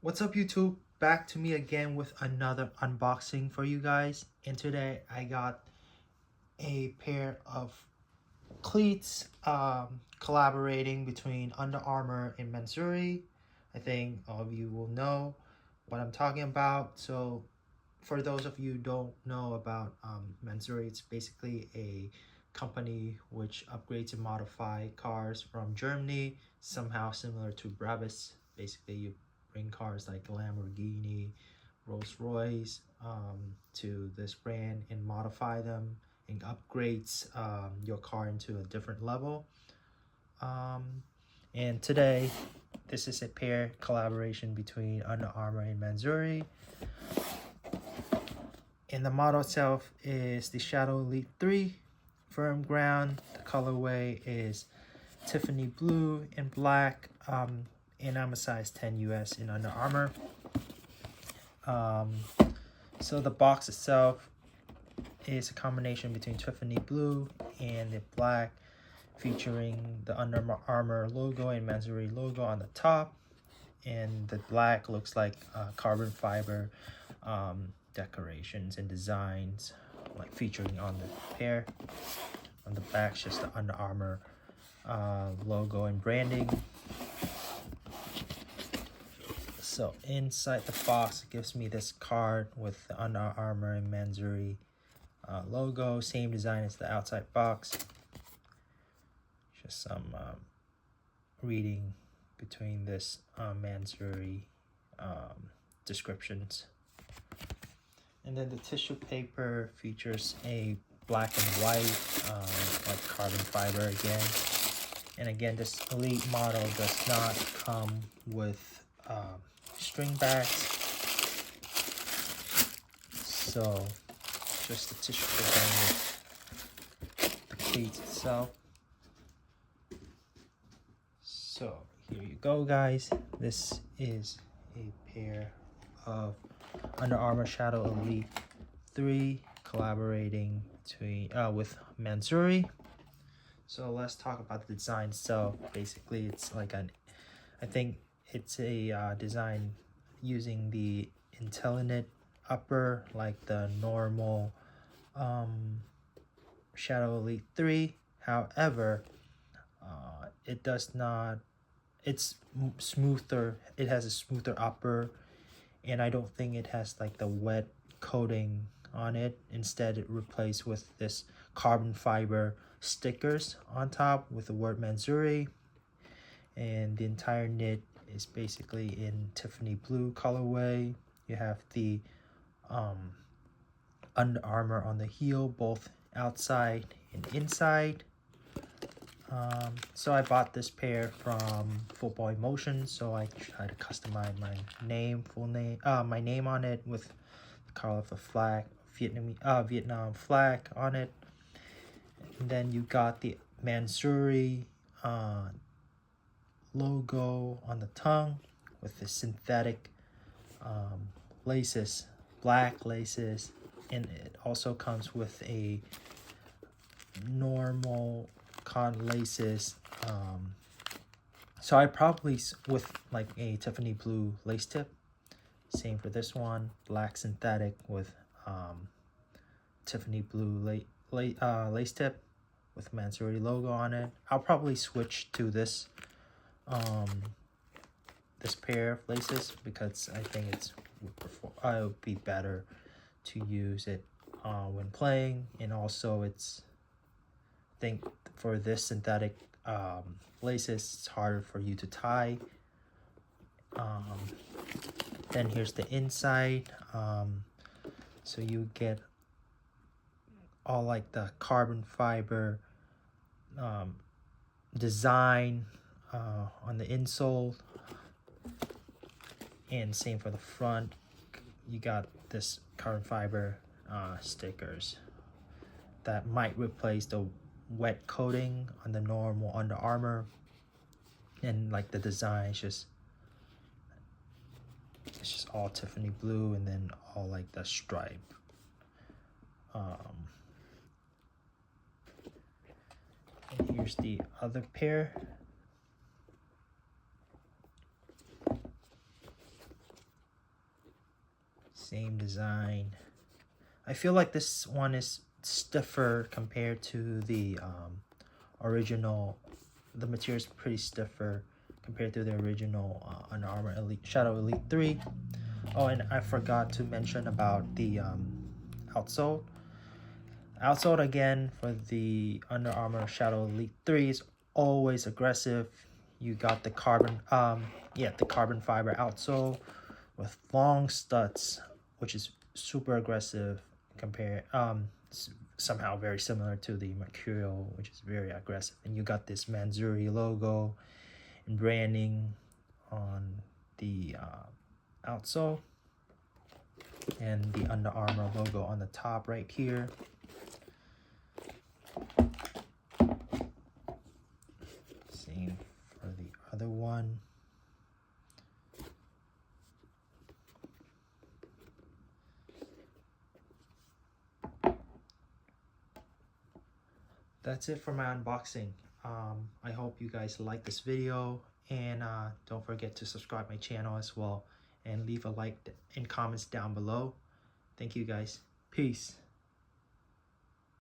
What's up, YouTube? Back to me again with another unboxing for you guys. And today I got a pair of cleats collaborating between Under Armour and Mansory. I think all of you will know what I'm talking about. So for those of you who don't know about Mansory, it's basically a company which upgrades and modify cars from Germany, somehow similar to Brabus. Basically, you bring cars like Lamborghini, Rolls-Royce to this brand and modify them and upgrades your car into a different level. And today, this is a pair collaboration between Under Armour and Mansory. And the model itself is the Shadow Elite 3 firm ground. The colorway is Tiffany blue and black. And I'm a size 10 US in Under Armour. So the box itself is a combination between Tiffany blue and the black, featuring the Under Armour logo and Mansory logo on the top. And the black looks like carbon fiber decorations and designs like featuring on the pair. On the back, just the Under Armour logo and branding. So inside the box, it gives me this card with the Under Armour and Mansory logo, same design as the outside box. Just some reading between this Mansory descriptions. And then the tissue paper features a black and white, like carbon fiber again. And again, this Elite model does not come with string bags. So, just the tissue paper with the cleats itself. So, here you go, guys. This is a pair of Under Armour Shadow Elite 3 collaborating between with Mansory. So let's talk about the design. So basically, it's like I think it's a design using the Intelligent upper, like the normal Shadow Elite 3. However, it does not. It's smoother. It has a smoother upper. And I don't think it has like the wet coating on it. Instead, it replaced with this carbon fiber stickers on top with the word Mansory. And the entire knit is basically in Tiffany blue colorway. You have the Under Armour on the heel, both outside and inside. So I bought this pair from Football Emotion, so I try to customize my name, my name on it with the color of the flag, Vietnam flag on it. And then you got the Mansory logo on the tongue with the synthetic laces, black laces, and it also comes with a normal cotton laces. So I probably with like a Tiffany blue lace tip. Same for this one, black synthetic with Tiffany blue lace tip with Mansory logo on it. I'll probably switch to this this pair of laces because I think it would be better to use it when playing, and also it's think for this synthetic laces, it's harder for you to tie. Then here's the inside. So you get all like the carbon fiber design on the insole, and same for the front. You got this carbon fiber stickers that might replace the wet coating on the normal Under Armour. And like the design is it's just all Tiffany blue, and then all like the stripe. And here's the other pair. Same design. I feel like this one is stiffer compared to the original. The material is pretty stiffer compared to the original Under Armour Shadow Elite 3. Oh, and I forgot to mention about the outsole. Outsole again for the Under Armour Shadow Elite 3 is always aggressive. You got the carbon fiber outsole with long studs, which is super aggressive compared somehow very similar to the Mercurial, which is very aggressive. And you got this Mansory logo and branding on the outsole, and the Under Armour logo on the top right here. Same for the other one. That's it for my unboxing. I hope you guys like this video, and don't forget to subscribe my channel as well, and leave a like and comments down below. Thank you guys. Peace.